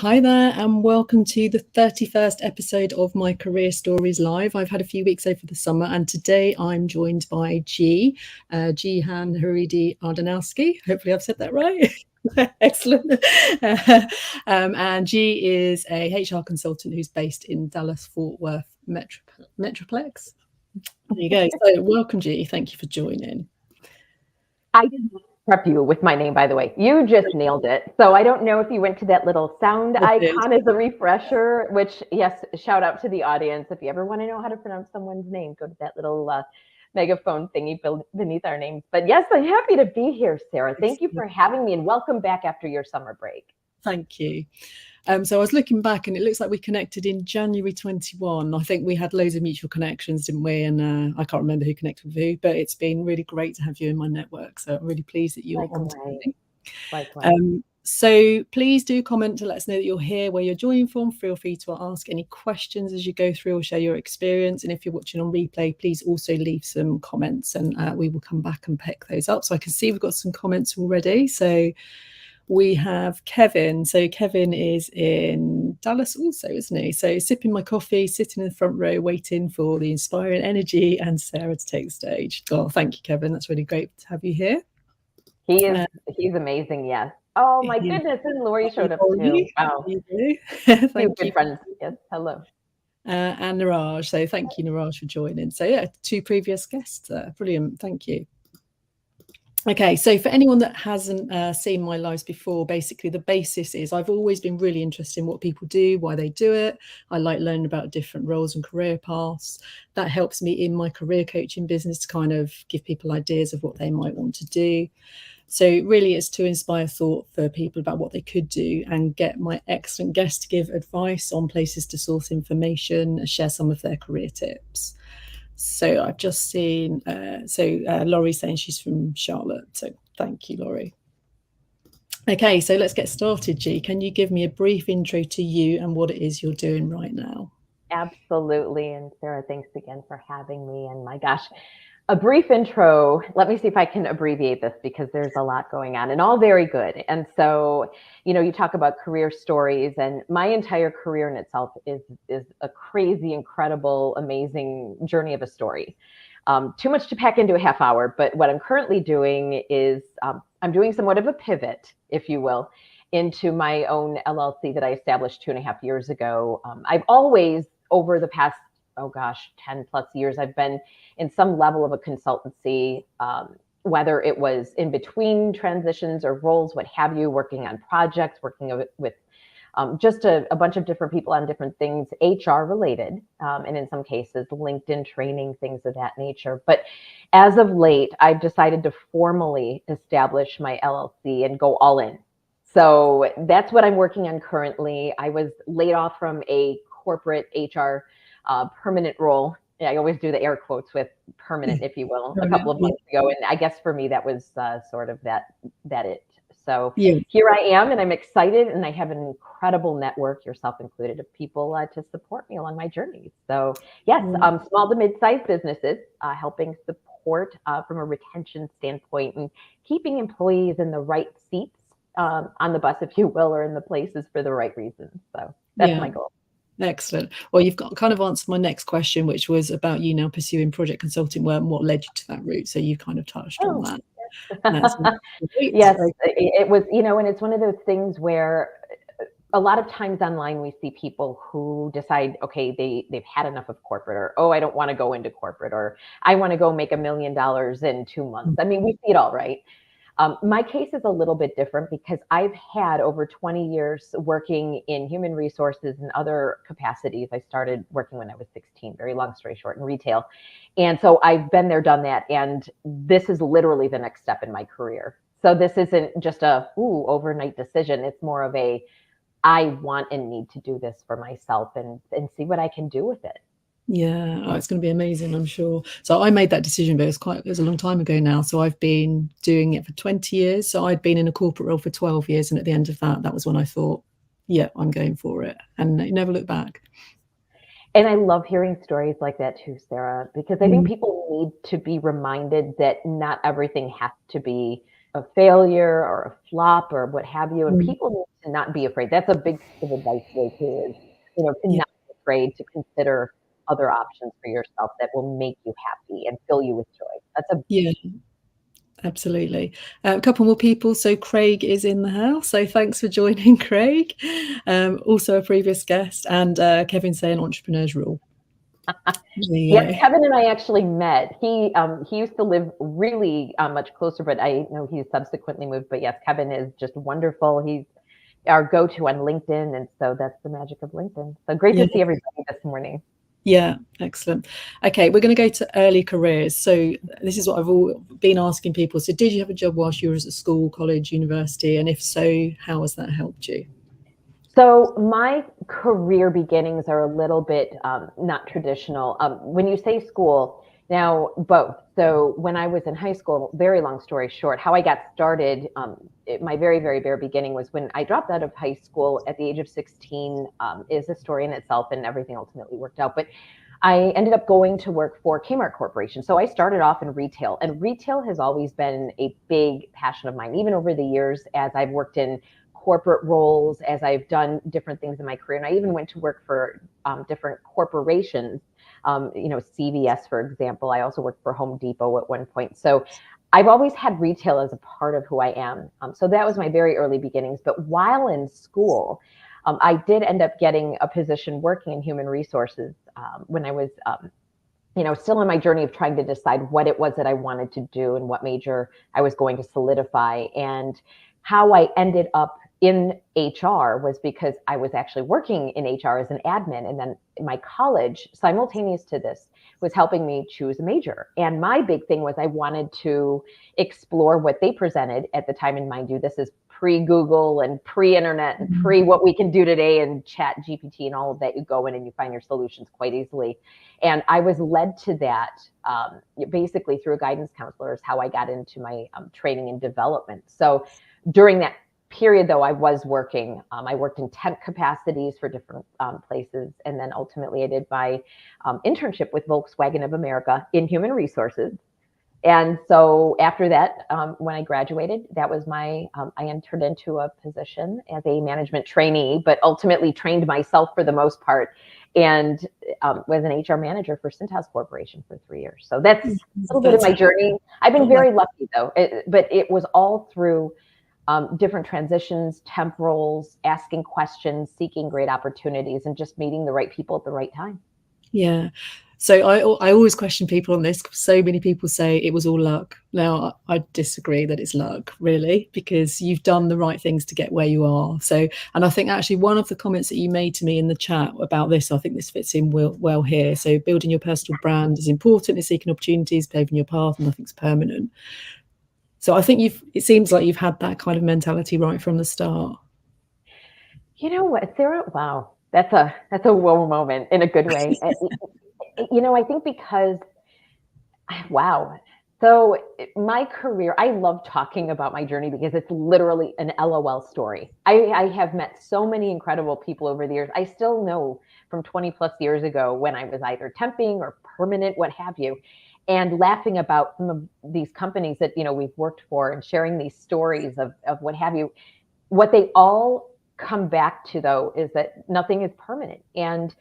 Hi there, and welcome to the 31st episode of my Career Stories Live. I've had a few weeks over the summer, and today I'm joined by Gehan Haridy-Ardanowski. Hopefully I've said that right. Excellent. And G is a HR consultant who's based in Dallas-Fort Worth Metroplex. There you go. So welcome, G. Thank you for joining. I didn't prep you with my name, by the way. You just nailed it. So I don't know if you went to that little sound icon as a refresher, which, yes, shout out to the audience. If you ever want to know how to pronounce someone's name, go to that little megaphone thingy beneath our names. But yes, I'm happy to be here, Sarah. Thank you for having me, and welcome back after your summer break. Thank you. So I was looking back, and it looks like we connected in January 21. I think we had loads of mutual connections, didn't we? And I can't remember who connected with who, but it's been really great to have you in my network. So I'm really pleased that you're on today. Likewise. So please do comment to let us know that you're here, where you're joining from. Feel free to ask any questions as you go through or share your experience. And if you're watching on replay, please also leave some comments, and we will come back and pick those up. So I can see we've got some comments already. So we have Kevin. So Kevin is in Dallas also, isn't he? So sipping my coffee, sitting in the front row, waiting for the inspiring energy and Sarah to take the stage. Oh, thank you, Kevin. That's really great to have you here. He's amazing, yes. Oh my goodness, and Lori showed up too. Wow. Thank you. Friends. Yes, hello. And Niraj. So thank you, Niraj, for joining. So yeah, 2 previous guests there. Brilliant. Thank you. Okay, so for anyone that hasn't seen my lives before, basically the basis is I've always been really interested in what people do, why they do it. I like learning about different roles and career paths. That helps me in my career coaching business to kind of give people ideas of what they might want to do. So really it's to inspire thought for people about what they could do and get my excellent guests to give advice on places to source information and share some of their career tips. So I've just seen, Laurie saying she's from Charlotte. So thank you, Laurie. Okay, so let's get started, G. Can you give me a brief intro to you and what it is you're doing right now? Absolutely. And Sarah, thanks again for having me. And my gosh, a brief intro. Let me see if I can abbreviate this because there's a lot going on and all very good. And so, you talk about career stories, and my entire career in itself is a crazy, incredible, amazing journey of a story. Too much to pack into a half hour, but what I'm currently doing is I'm doing somewhat of a pivot, if you will, into my own LLC that I established 2.5 years ago. I've always, over the past 10 plus years, I've been in some level of a consultancy, whether it was in between transitions or roles, what have you, working on projects, working with just a bunch of different people on different things, HR related, and in some cases, LinkedIn training, things of that nature. But as of late, I've decided to formally establish my LLC and go all in. So that's what I'm working on currently. I was laid off from a corporate HR permanent role. I always do the air quotes with permanent, if you will, a couple of months ago. And I guess for me, that was sort of that it. So here I am, and I'm excited, and I have an incredible network, yourself included, of people to support me along my journey. So yes, small to mid-sized businesses, helping support from a retention standpoint and keeping employees in the right seats on the bus, if you will, or in the places for the right reasons. So that's my goal. Excellent. Well, you've got kind of answered my next question, which was about you now pursuing project consulting work and what led you to that route. So you've kind of touched on that. Yes, it was, and it's one of those things where a lot of times online we see people who decide, okay, they've had enough of corporate, or, oh, I don't want to go into corporate, or I want to go make $1 million in 2 months. I mean, we see it all, right? My case is a little bit different because I've had over 20 years working in human resources and other capacities. I started working when I was 16, very long story short, in retail. And so I've been there, done that. And this is literally the next step in my career. So this isn't just a overnight decision. It's more of I want and need to do this for myself and see what I can do with it. Yeah, it's going to be amazing, I'm sure. So I made that decision, but it was a long time ago now. So I've been doing it for 20 years. So I'd been in a corporate role for 12 years. And at the end of that was when I thought, yeah, I'm going for it. And you never look back. And I love hearing stories like that too, Sarah, because I think people need to be reminded that not everything has to be a failure or a flop or what have you. And people need to not be afraid. That's a big piece of advice today too, is, to not be afraid to consider other options for yourself that will make you happy and fill you with joy. That's a Yeah. Absolutely. A couple more people. So Craig is in the house. So thanks for joining, Craig. Also a previous guest, and Kevin saying entrepreneurs rule. Yes, Kevin and I actually met. He used to live really much closer, but I know he's subsequently moved. But yes, Kevin is just wonderful. He's our go-to on LinkedIn, and so that's the magic of LinkedIn. So great to see everybody this morning. Yeah, excellent. Okay, we're going to go to early careers. So this is what I've been asking people. So did you have a job whilst you were at school, college, university? And if so, how has that helped you? So my career beginnings are a little bit not traditional. When you say school, now both. So when I was in high school, very long story short, how I got started, my very, very, very beginning was when I dropped out of high school at the age of 16, is a story in itself, and everything ultimately worked out. But I ended up going to work for Kmart Corporation. So I started off in retail, and retail has always been a big passion of mine, even over the years as I've worked in corporate roles, as I've done different things in my career. And I even went to work for different corporations, CVS, for example. I also worked for Home Depot at one point. So I've always had retail as a part of who I am. So that was my very early beginnings. But while in school, I did end up getting a position working in human resources when I was still on my journey of trying to decide what it was that I wanted to do and what major I was going to solidify. And how I ended up in HR was because I was actually working in HR as an admin. And then my college, simultaneous to this, was helping me choose a major. And my big thing was I wanted to explore what they presented at the time. And mind you, this is pre-Google and pre-internet and pre what we can do today and chat GPT and all of that. You go in and you find your solutions quite easily. And I was led to that basically through a guidance counselor is how I got into my training and development. So during that period, though, I was working. I worked in temp capacities for different places. And then ultimately I did my internship with Volkswagen of America in human resources. And so after that, when I graduated, that was I entered into a position as a management trainee, but ultimately trained myself for the most part, and was an HR manager for Cintas Corporation for 3 years. So that's a little bit of my journey. I've been very lucky, though, but it was all through different transitions, temp roles, asking questions, seeking great opportunities, and just meeting the right people at the right time. Yeah. So I always question people on this. So many people say it was all luck. Now, I disagree that it's luck, really, because you've done the right things to get where you are. So, and I think actually one of the comments that you made to me in the chat about this, I think this fits in well here. So building your personal brand is important, is seeking opportunities, paving your path, nothing's permanent. So I think it seems like you've had that kind of mentality right from the start. You know what, Sarah? Wow, that's a whoa moment in a good way. I think because, wow. So my career, I love talking about my journey because it's literally an LOL story. I have met so many incredible people over the years. I still know from 20 plus years ago when I was either temping or permanent, what have you, and laughing about some of these companies that, we've worked for and sharing these stories of what have you. What they all come back to, though, is that nothing is permanent. And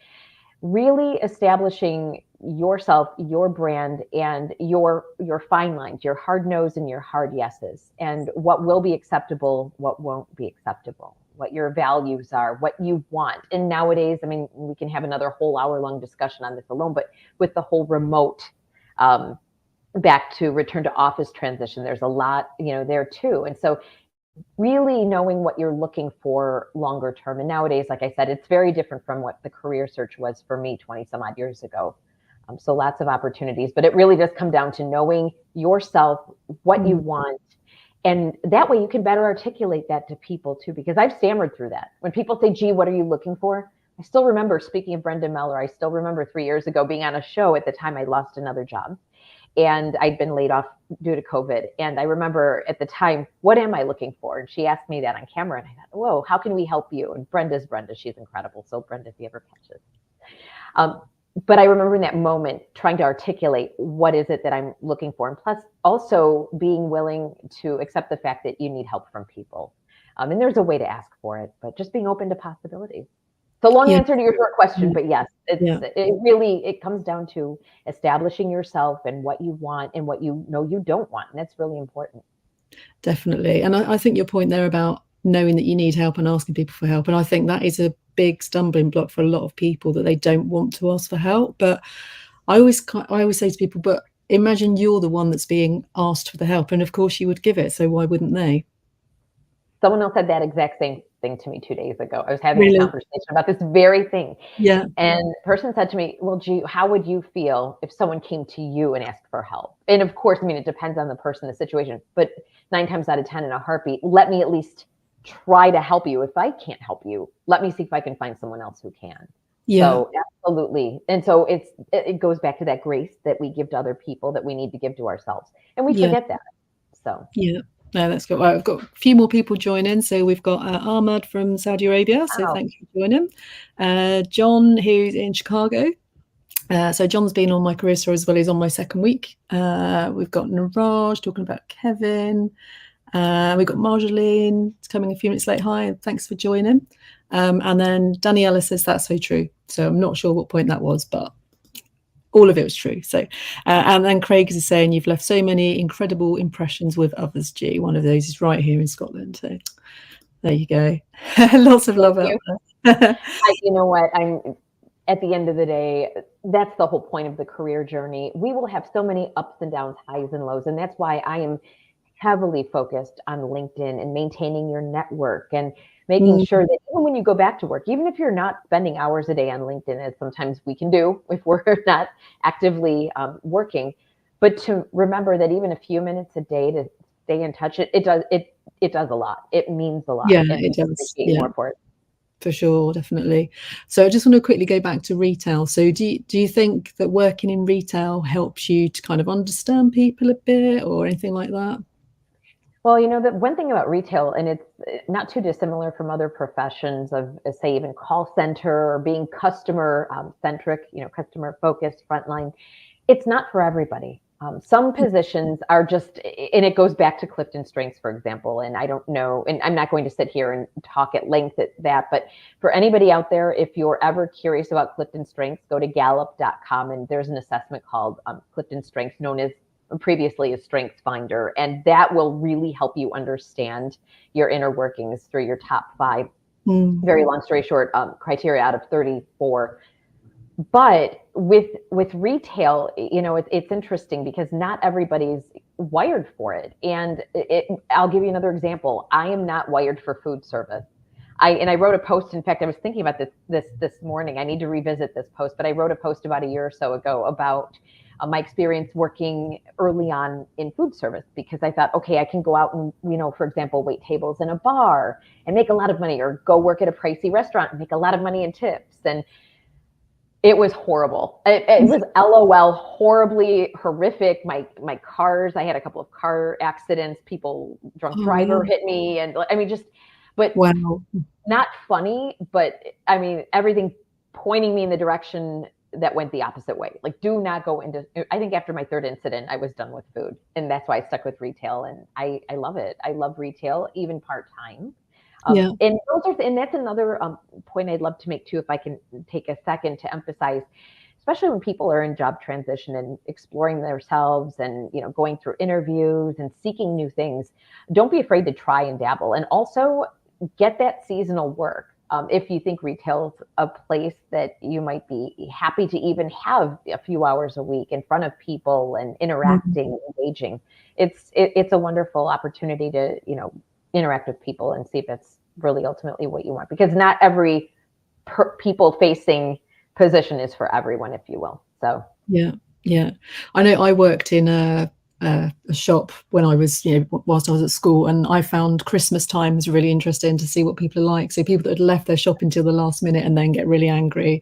really establishing yourself, your brand, and your fine lines, your hard no's and your hard yeses, and what will be acceptable, what won't be acceptable, what your values are, what you want. And nowadays, I mean, we can have another whole hour-long discussion on this alone, but with the whole remote back to return to office transition, there's a lot, there too. And so really knowing what you're looking for longer term. And nowadays, like I said, it's very different from what the career search was for me 20 some odd years ago. So lots of opportunities, but it really does come down to knowing yourself, what you want. And that way you can better articulate that to people too, because I've stammered through that. When people say, gee, what are you looking for? I still remember, speaking of Brenda Meller, I still remember 3 years ago being on a show. At the time I lost another job. And I'd been laid off due to COVID. And I remember at the time, what am I looking for? And she asked me that on camera. And I thought, whoa, how can we help you? And Brenda's Brenda. She's incredible. So Brenda, if you ever catch this. but I remember in that moment trying to articulate what is it that I'm looking for. And plus also being willing to accept the fact that you need help from people. And there's a way to ask for it, but just being open to possibilities. So long Yeah. answer to your short question, Yeah. but yes, Yeah. it comes down to establishing yourself and what you want and what you know you don't want. And that's really important. Definitely. And I think your point there about knowing that you need help and asking people for help. And I think that is a big stumbling block for a lot of people, that they don't want to ask for help. But I always say to people, but imagine you're the one that's being asked for the help. And of course you would give it. So why wouldn't they? Someone else said that exact same thing to me 2 days ago. I was having Really? a conversation about this very thing. Yeah. And the person said to me, well, gee, how would you feel if someone came to you and asked for help? And of course, I mean, it depends on the person, the situation, but 9 times out of 10 in a heartbeat, let me at least try to help you. If I can't help you, let me see if I can find someone else who can. Yeah. So absolutely. And so it goes back to that grace that we give to other people that we need to give to ourselves. And we forget that. So yeah. No, that's good. Well, I've got a few more people joining. So we've got Ahmad from Saudi Arabia. So thanks for joining. John, who's in Chicago. So John's been on my career story as well. He's on my second week. We've got Niraj talking about Kevin. We've got Marjolaine coming a few minutes late. Hi, thanks for joining. And then Daniela says that's so true. So I'm not sure what point that was, but all of it was true. So, and then Craig is saying you've left so many incredible impressions with others, G. One of those is right here in Scotland. So there you go. Lots of love out there. You know what? At the end of the day, that's the whole point of the career journey. We will have so many ups and downs, highs and lows. And that's why I am heavily focused on LinkedIn and maintaining your network and making sure that even when you go back to work, even if you're not spending hours a day on LinkedIn, as sometimes we can do if we're not actively working, but to remember that even a few minutes a day to stay in touch, it does a lot. It means a lot. Yeah, it does. Yeah. More for it. For sure, definitely. So I just want to quickly go back to retail. So do you think that working in retail helps you to kind of understand people a bit or anything like that? Well, you know, the one thing about retail, and it's not too dissimilar from other professions of, say, even call center or being customer centric, you know, customer focused, frontline, it's not for everybody. Some positions are just, and it goes back to Clifton Strengths, for example, and I don't know, and I'm not going to sit here and talk at length at that, but for anybody out there, if you're ever curious about Clifton Strengths, go to gallup.com and there's an assessment called Clifton Strengths, known as previously as Strengths Finder, and that will really help you understand your inner workings through your top 5, very long story short, criteria out of 34. But with retail, you know, it's interesting because not everybody's wired for it. And I'll give you another example. I am not wired for food service. I wrote a post. In fact, I was thinking about this morning. I need to revisit this post, but I wrote a post about a year or so ago about my experience working early on in food service, because I thought, okay, I can go out and, you know, for example, wait tables in a bar and make a lot of money, or go work at a pricey restaurant and make a lot of money in tips. And it was horrible. It was LOL, horribly horrific. My cars, I had a couple of car accidents. Drunk driver hit me. And I mean, but wow. Not funny, but I mean, everything pointing me in the direction that went the opposite way. Like, do not go into, I think after my 3rd incident, I was done with food. And that's why I stuck with retail. And I love it. I love retail, even part-time. And that's another point I'd love to make too, if I can take a second to emphasize, especially when people are in job transition and exploring themselves and, you know, going through interviews and seeking new things. Don't be afraid to try and dabble, and also get that seasonal work. If you think retail's a place that you might be happy to even have a few hours a week in front of people and interacting, engaging, it's a wonderful opportunity to, you know, interact with people and see if it's really ultimately what you want, because not every people facing position is for everyone, if you will. So yeah, I know I worked in a shop when I was, you know, whilst I was at school, and I found Christmas time was really interesting to see what people are like. So people that had left their shop until the last minute and then get really angry,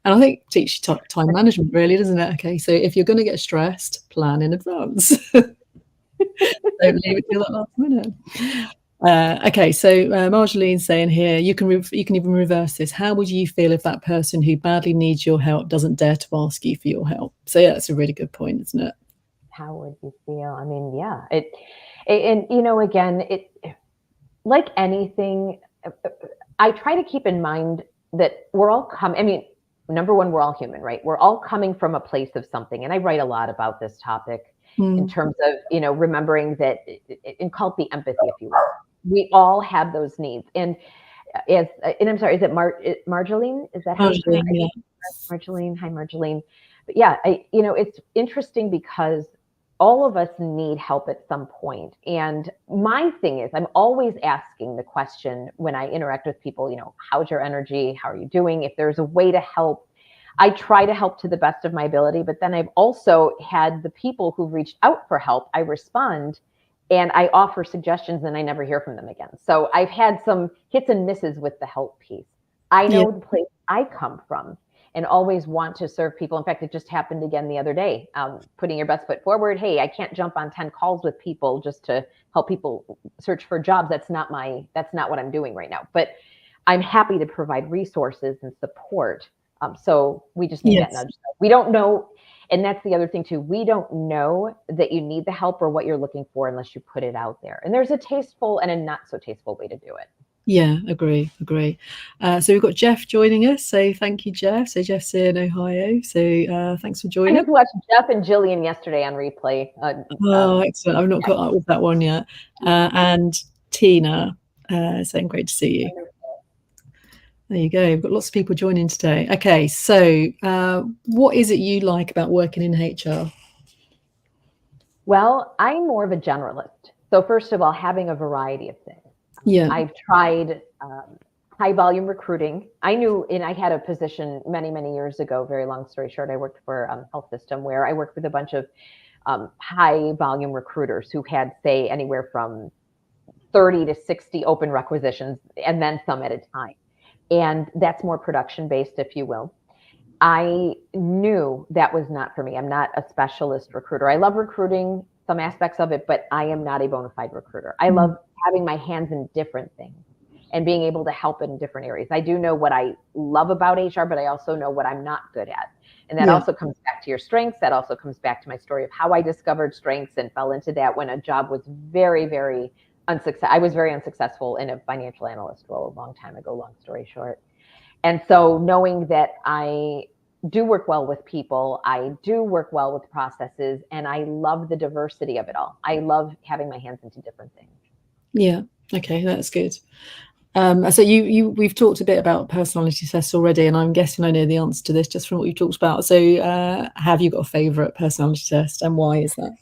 and I think teach time management, really, doesn't it? Okay, so if you're going to get stressed, plan in advance. Don't leave it till that last minute. Okay, so Marjolaine's saying here, you can even reverse this. How would you feel if that person who badly needs your help doesn't dare to ask you for your help? So yeah, that's a really good point, isn't it? How would you feel? I mean, yeah, and again, it like anything, I try to keep in mind that we're all coming. I mean, number one, we're all human, right? We're all coming from a place of something, and I write a lot about this topic in terms of remembering that, and call it the empathy, if you will. We all have those needs, and I'm sorry, is it Marjolaine? Is that how you pronounce it? Yeah. Marjolaine. Hi, Marjolaine. But yeah, it's interesting because all of us need help at some point. And my thing is, I'm always asking the question when I interact with people, how's your energy? How are you doing? If there's a way to help, I try to help to the best of my ability. But then I've also had the people who've reached out for help, I respond and I offer suggestions and I never hear from them again. So I've had some hits and misses with the help piece. I know the place I come from and always want to serve people. In fact, it just happened again the other day, putting your best foot forward. Hey, I can't jump on 10 calls with people just to help people search for jobs. That's not what I'm doing right now, but I'm happy to provide resources and support. So we just need that nudge. We don't know. And that's the other thing too. We don't know that you need the help or what you're looking for unless you put it out there. And there's a tasteful and a not so tasteful way to do it. Yeah, agree. So we've got Jeff joining us. So thank you, Jeff. So Jeff's in Ohio. So thanks for joining. I just watched Jeff and Jillian yesterday on replay. Excellent. I've not caught up with that one yet. And Tina saying great to see you. There you go. We've got lots of people joining today. Okay, so what is it you like about working in HR? Well, I'm more of a generalist. So first of all, having a variety of things. Yeah. I've tried high volume recruiting. I knew, and I had a position many, many years ago, very long story short, I worked for a health system where I worked with a bunch of high volume recruiters who had, say, anywhere from 30 to 60 open requisitions and then some at a time. And that's more production based, if you will. I knew that was not for me. I'm not a specialist recruiter. I love recruiting, some aspects of it, but I am not a bona fide recruiter. I love having my hands in different things and being able to help in different areas. I do know what I love about HR, but I also know what I'm not good at. And that also comes back to your strengths. That also comes back to my story of how I discovered strengths and fell into that when a job was very, very unsuccessful. I was very unsuccessful in a financial analyst role a long time ago, long story short. And so knowing that I do work well with people, I do work well with processes, and I love the diversity of it all. I love having my hands into different things. Yeah. Okay, that's good. So we've talked a bit about personality tests already, and I'm guessing I know the answer to this just from what you've talked about. So have you got a favorite personality test, and why is that?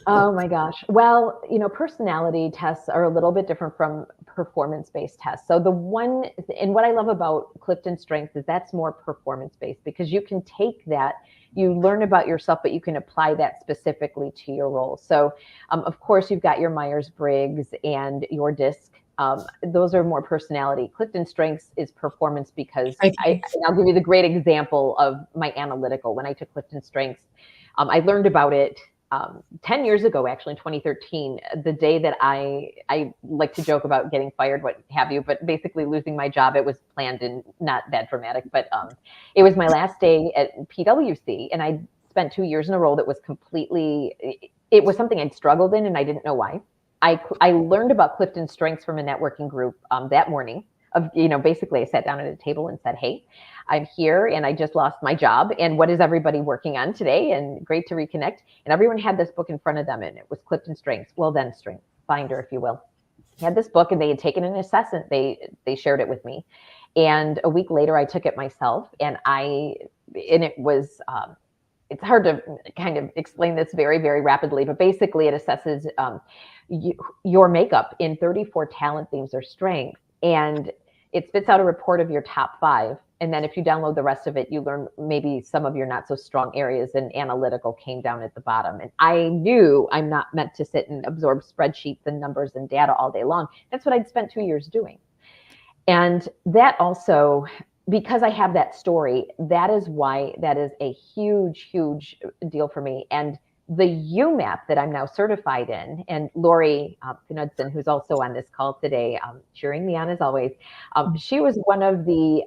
Oh my gosh. Well, personality tests are a little bit different from performance-based tests. So and what I love about Clifton Strengths is that's more performance-based because you can take that, you learn about yourself, but you can apply that specifically to your role. So of course you've got your Myers-Briggs and your DISC. Those are more personality. Clifton Strengths is performance because I'll give you the great example of my analytical. When I took Clifton Strengths, I learned about it 10 years ago, actually in 2013, the day that I like to joke about getting fired, what have you, but basically losing my job. It was planned and not that dramatic, but it was my last day at PwC, and I spent 2 years in a role that was it was something I'd struggled in and I didn't know why. I learned about Clifton Strengths from a networking group that morning. Basically I sat down at a table and said, hey, I'm here and I just lost my job. And what is everybody working on today? And great to reconnect. And everyone had this book in front of them and it was Clifton Strengths. Well, then Strengths Finder, if you will. I had this book and they had taken an assessment. They shared it with me. And a week later, I took it myself and it was, it's hard to kind of explain this very, very rapidly, but basically it assesses your makeup in 34 talent themes or strengths. And it spits out a report of your top 5. And then if you download the rest of it, you learn maybe some of your not so strong areas, and analytical came down at the bottom. And I knew I'm not meant to sit and absorb spreadsheets and numbers and data all day long. That's what I'd spent 2 years doing. And that also, because I have that story, that is why that is a huge, huge deal for me. And the UMAP that I'm now certified in, and Lori Knudsen, who's also on this call today, cheering me on as always, she was one of the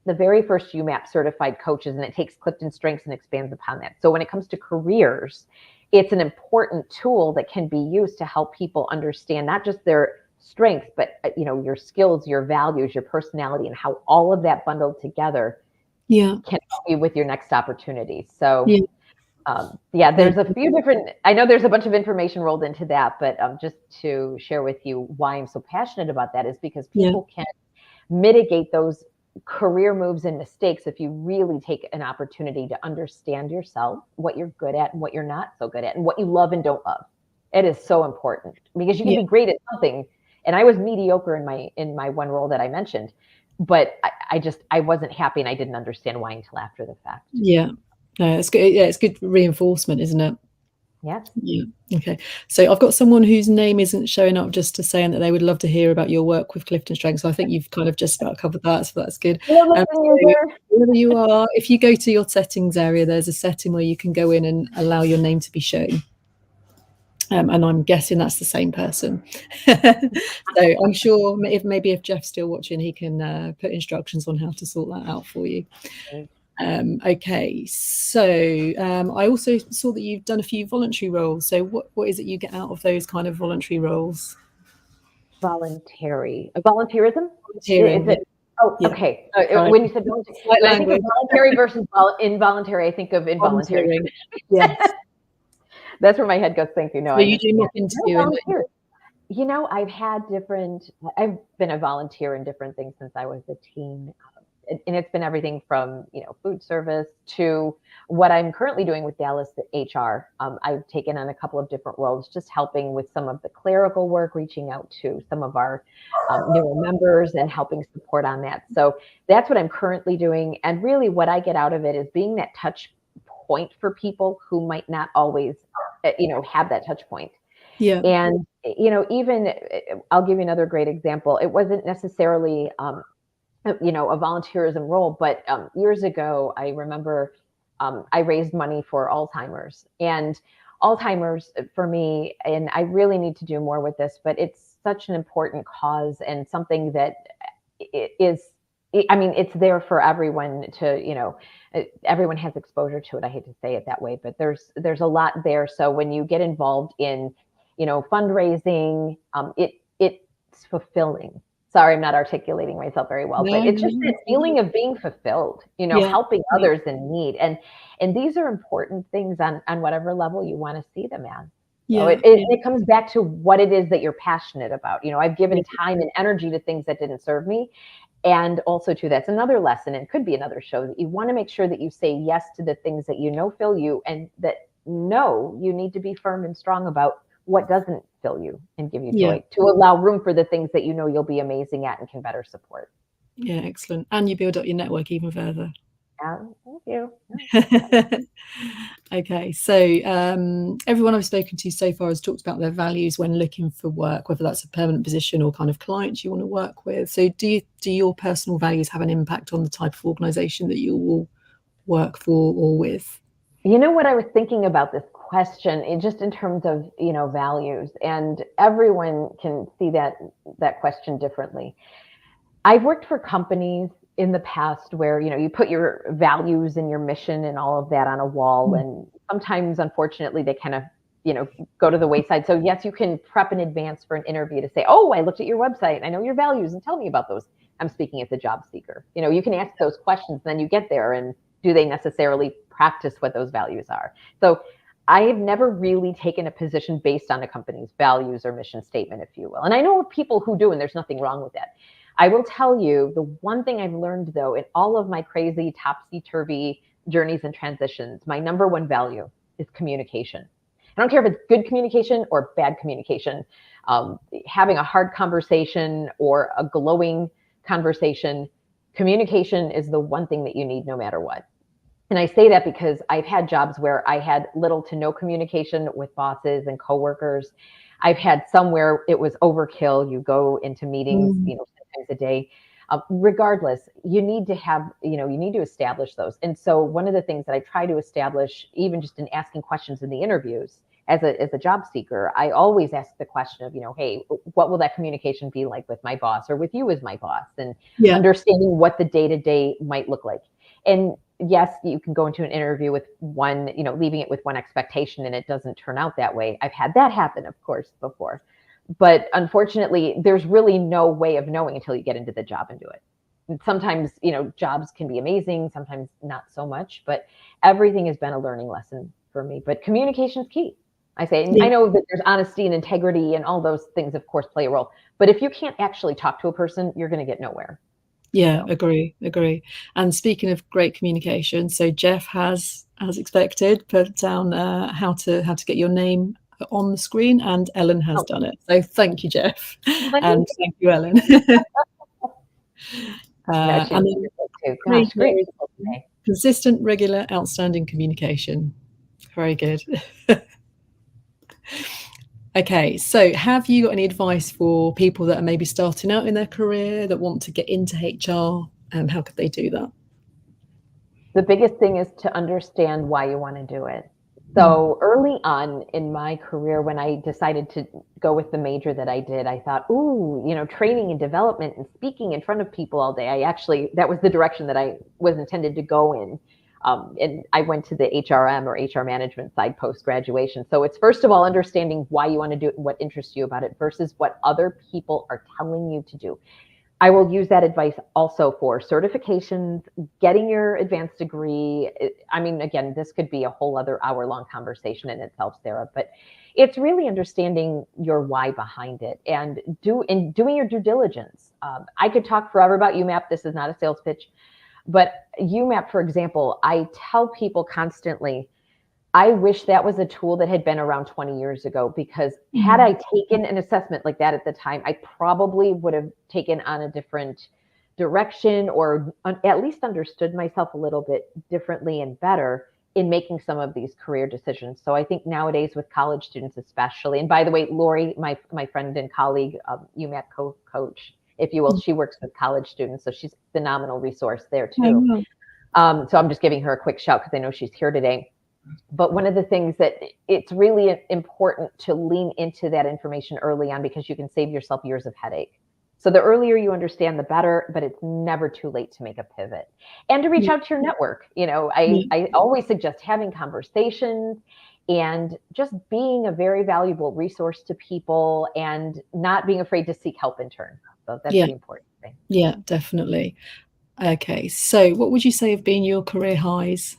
very first UMAP certified coaches, and it takes Clifton strengths and expands upon that. So when it comes to careers, it's an important tool that can be used to help people understand not just their strengths, but your skills, your values, your personality, and how all of that bundled together can help you with your next opportunity. So there's a few different, I know there's a bunch of information rolled into that, but just to share with you why I'm so passionate about that is because people can mitigate those career moves and mistakes if you really take an opportunity to understand yourself, what you're good at and what you're not so good at, and what you love and don't love. It is so important because you can be great at something. And I was mediocre in my one role that I mentioned, but I wasn't happy and I didn't understand why until after the fact. Yeah. No, it's good. Yeah, it's good reinforcement, isn't it? Yes. Yeah. Okay. So I've got someone whose name isn't showing up just to saying that they would love to hear about your work with Clifton Strengths. So I think you've kind of just about covered that. So that's good. Wherever you are, if you go to your settings area, there's a setting where you can go in and allow your name to be shown. And I'm guessing that's the same person. So I'm sure if Jeff's still watching, he can put instructions on how to sort that out for you. Okay, so I also saw that you've done a few voluntary roles. So what is it you get out of those kind of voluntary roles? Volunteerism? Volunteering. Is it? Oh, yeah. Okay. When you said voluntary, when I think of voluntary versus involuntary, I think of involuntary. Yes. That's where my head goes. Thank you. No, so you do mock interviewing. I've been a volunteer in different things since I was a teen. And it's been everything from, food service to what I'm currently doing with Dallas HR. I've taken on a couple of different roles, just helping with some of the clerical work, reaching out to some of our newer members and helping support on that. So that's what I'm currently doing. And really what I get out of it is being that touch point for people who might not always, have that touch point. Yeah. And, even I'll give you another great example. It wasn't necessarily, a volunteerism role, but years ago, I remember I raised money for Alzheimer's, and Alzheimer's for me, and I really need to do more with this, but it's such an important cause and something that it's there for everyone to, everyone has exposure to it. I hate to say it that way, but there's a lot there. So when you get involved in, fundraising, it's fulfilling. Sorry, I'm not articulating myself very well, but it's just that feeling of being fulfilled, helping others in need. And these are important things on whatever level you want to see them at. So it comes back to what it is that you're passionate about. I've given time and energy to things that didn't serve me. And also too, that's another lesson, and could be another show, that you want to make sure that you say yes to the things that fill you, and that you need to be firm and strong about what doesn't fill you and give you joy, to allow room for the things that you'll be amazing at and can better support. Yeah, excellent. And you build up your network even further. Thank you. Okay, so everyone I've spoken to so far has talked about their values when looking for work, whether that's a permanent position or kind of clients you want to work with. So do your personal values have an impact on the type of organization that you will work for or with? What I was thinking about this question, just in terms of, values, and everyone can see that question differently. I've worked for companies in the past where, you put your values and your mission and all of that on a wall. And sometimes, unfortunately, they kind of, go to the wayside. So yes, you can prep in advance for an interview to say, oh, I looked at your website, I know your values, and tell me about those. I'm speaking as a job seeker. You can ask those questions, then you get there, and do they necessarily practice what those values are? So I have never really taken a position based on a company's values or mission statement, if you will. And I know people who do, and there's nothing wrong with that. I will tell you, the one thing I've learned, though, in all of my crazy topsy-turvy journeys and transitions, my number one value is communication. I don't care if it's good communication or bad communication. Having a hard conversation or a glowing conversation, communication is the one thing that you need no matter what. And I say that because I've had jobs where I had little to no communication with bosses and coworkers. I've had some where it was overkill. You go into meetings, 10 times a day. Regardless, you need to have, you need to establish those. And so one of the things that I try to establish, even just in asking questions in the interviews, as a job seeker, I always ask the question of, hey, what will that communication be like with my boss or with you as my boss, and understanding what the day-to-day might look like. And yes, you can go into an interview with one, leaving it with one expectation, and it doesn't turn out that way. I've had that happen, of course, before. But unfortunately, there's really no way of knowing until you get into the job and do it. And sometimes, jobs can be amazing, sometimes not so much, but everything has been a learning lesson for me. But communication is key. I say, and I know that there's honesty and integrity and all those things, of course, play a role. But if you can't actually talk to a person, you're going to get nowhere. Yeah, agree. And speaking of great communication, so Jeff has, as expected, put down how to get your name on the screen, and Ellen has done it. So thank you, Jeff, and thank you, Ellen. And then great. Consistent, regular, outstanding communication. Very good. Okay, so have you got any advice for people that are maybe starting out in their career that want to get into HR, and how could they do that? The biggest thing is to understand why you want to do it. So early on in my career, when I decided to go with the major that I did, I thought, training and development and speaking in front of people all day. That was the direction that I was intended to go in. And I went to the HRM or HR management side post-graduation. So it's first of all understanding why you want to do it and what interests you about it versus what other people are telling you to do. I will use that advice also for certifications, getting your advanced degree. I mean, again, this could be a whole other hour-long conversation in itself, Sarah, but it's really understanding your why behind it and doing your due diligence. I could talk forever about UMAP. This is not a sales pitch. But UMAP, for example, I tell people constantly, I wish that was a tool that had been around 20 years ago, because had I taken an assessment like that at the time, I probably would have taken on a different direction, or at least understood myself a little bit differently and better in making some of these career decisions. So I think nowadays with college students especially, and by the way, Lori, my friend and colleague, UMAP coach, if you will, she works with college students. So she's a phenomenal resource there too. So I'm just giving her a quick shout because I know she's here today. But one of the things that it's really important to lean into that information early on, because you can save yourself years of headache. So the earlier you understand, the better, but it's never too late to make a pivot and to reach out to your network. I always suggest having conversations and just being a very valuable resource to people and not being afraid to seek help in turn. So that's the important thing. Yeah, definitely. Okay, so what would you say have been your career highs?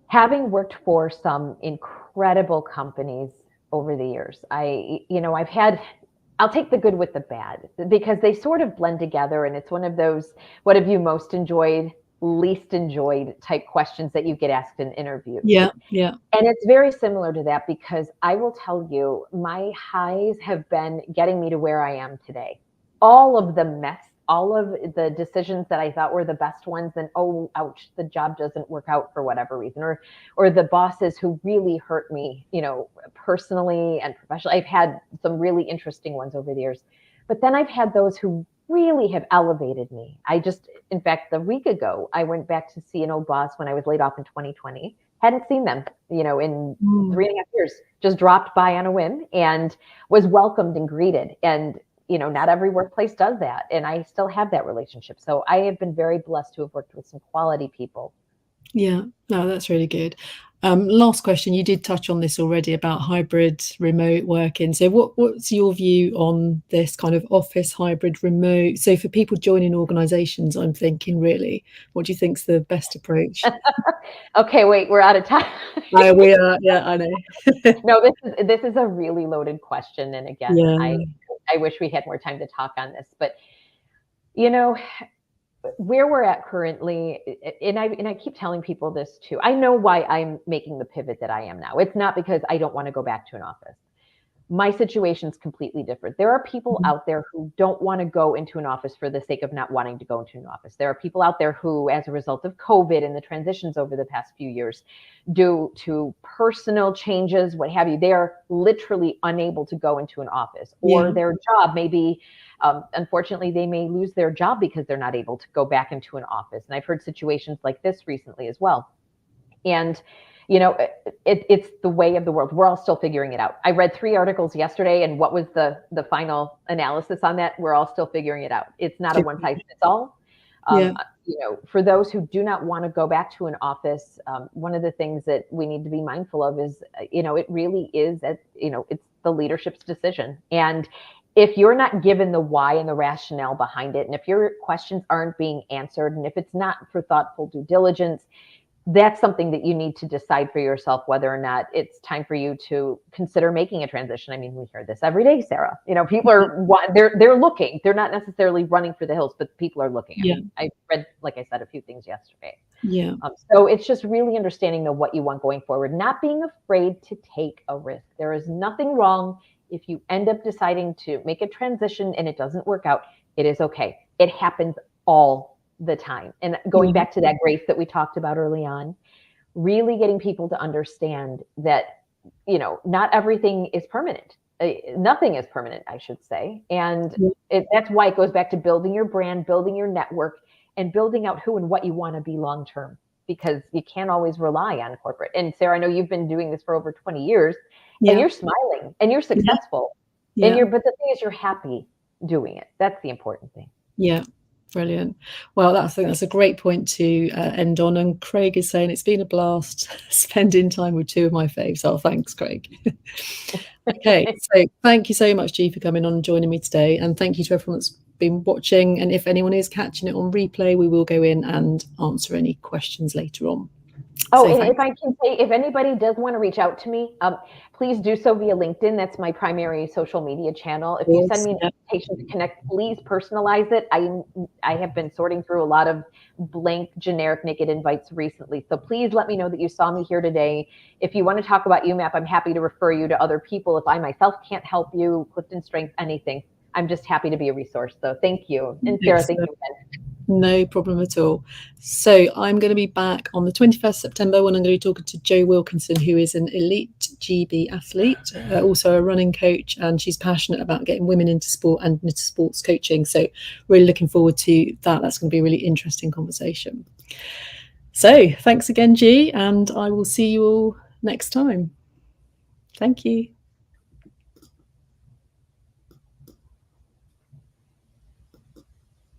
Having worked for some incredible companies over the years, I'll take the good with the bad, because they sort of blend together, and it's one of those, what have you most enjoyed, least enjoyed type questions that you get asked in interviews. Yeah. And it's very similar to that, because I will tell you, my highs have been getting me to where I am today. All of the mess, all of the decisions that I thought were the best ones, and oh, ouch, the job doesn't work out for whatever reason, or the bosses who really hurt me, personally and professionally. I've had some really interesting ones over the years, but then I've had those who really have elevated me. In fact, a week ago, I went back to see an old boss when I was laid off in 2020. Hadn't seen them, in 3.5 years, just dropped by on a whim and was welcomed and greeted. And not every workplace does that. And I still have that relationship. So I have been very blessed to have worked with some quality people. Yeah, no, that's really good. Last question, you did touch on this already about hybrid remote working. So what's your view on this kind of office hybrid remote? So for people joining organizations, I'm thinking, really, what do you think's the best approach? Okay, wait, we're out of time. We are, yeah, I know. No, this is a really loaded question. And again, I wish we had more time to talk on this, but where we're at currently, and I keep telling people this too, I know why I'm making the pivot that I am now. It's not because I don't want to go back to an office. My situation's completely different. There are people out there who don't want to go into an office for the sake of not wanting to go into an office. There are people out there who, as a result of COVID and the transitions over the past few years, due to personal changes, what have you, they are literally unable to go into an office, or their job may be, unfortunately, they may lose their job because they're not able to go back into an office. And I've heard situations like this recently as well. And it's the way of the world. We're all still figuring it out. I read 3 articles yesterday, and what was the final analysis on that? We're all still figuring it out. It's not a one size fits all. For those who do not want to go back to an office, one of the things that we need to be mindful of is, it really is it's the leadership's decision. And if you're not given the why and the rationale behind it, and if your questions aren't being answered, and if it's not for thoughtful due diligence, that's something that you need to decide for yourself, whether or not it's time for you to consider making a transition. I mean, we hear this every day, Sarah. People are, they're looking. They're not necessarily running for the hills, but people are looking. I mean, I read, like I said, a few things yesterday. So it's just really understanding what you want going forward, not being afraid to take a risk. There is nothing wrong if you end up deciding to make a transition and it doesn't work out. It is okay. It happens all the time. And going back to that grace that we talked about early on, really getting people to understand that, not everything is permanent. Nothing is permanent, I should say. And that's why it goes back to building your brand, building your network, and building out who and what you want to be long-term, because you can't always rely on corporate. And Sarah, I know you've been doing this for over 20 years and you're smiling and you're successful but the thing is, you're happy doing it. That's the important thing. Yeah. Brilliant. Well, I think that's a great point to end on. And Craig is saying it's been a blast spending time with 2 of my faves. Oh, thanks, Craig. Okay, so thank you so much, G, for coming on and joining me today. And thank you to everyone that's been watching. And if anyone is catching it on replay, we will go in and answer any questions later on. Oh, so and if I can say, if anybody does want to reach out to me, please do so via LinkedIn. That's my primary social media channel. If you send me an invitation to connect, please personalize it. I have been sorting through a lot of blank, generic, naked invites recently. So please let me know that you saw me here today. If you want to talk about UMAP, I'm happy to refer you to other people. If I myself can't help you, Clifton Strength, anything, I'm just happy to be a resource. So thank you. And Sarah, thank you again. No problem at all. So I'm going to be back on the 21st September when I'm going to be talking to Jo Wilkinson, who is an elite GB athlete, also a running coach, and she's passionate about getting women into sport and into sports coaching. So really looking forward to that. That's going to be a really interesting conversation. So thanks again, G, and I will see you all next time. Thank you.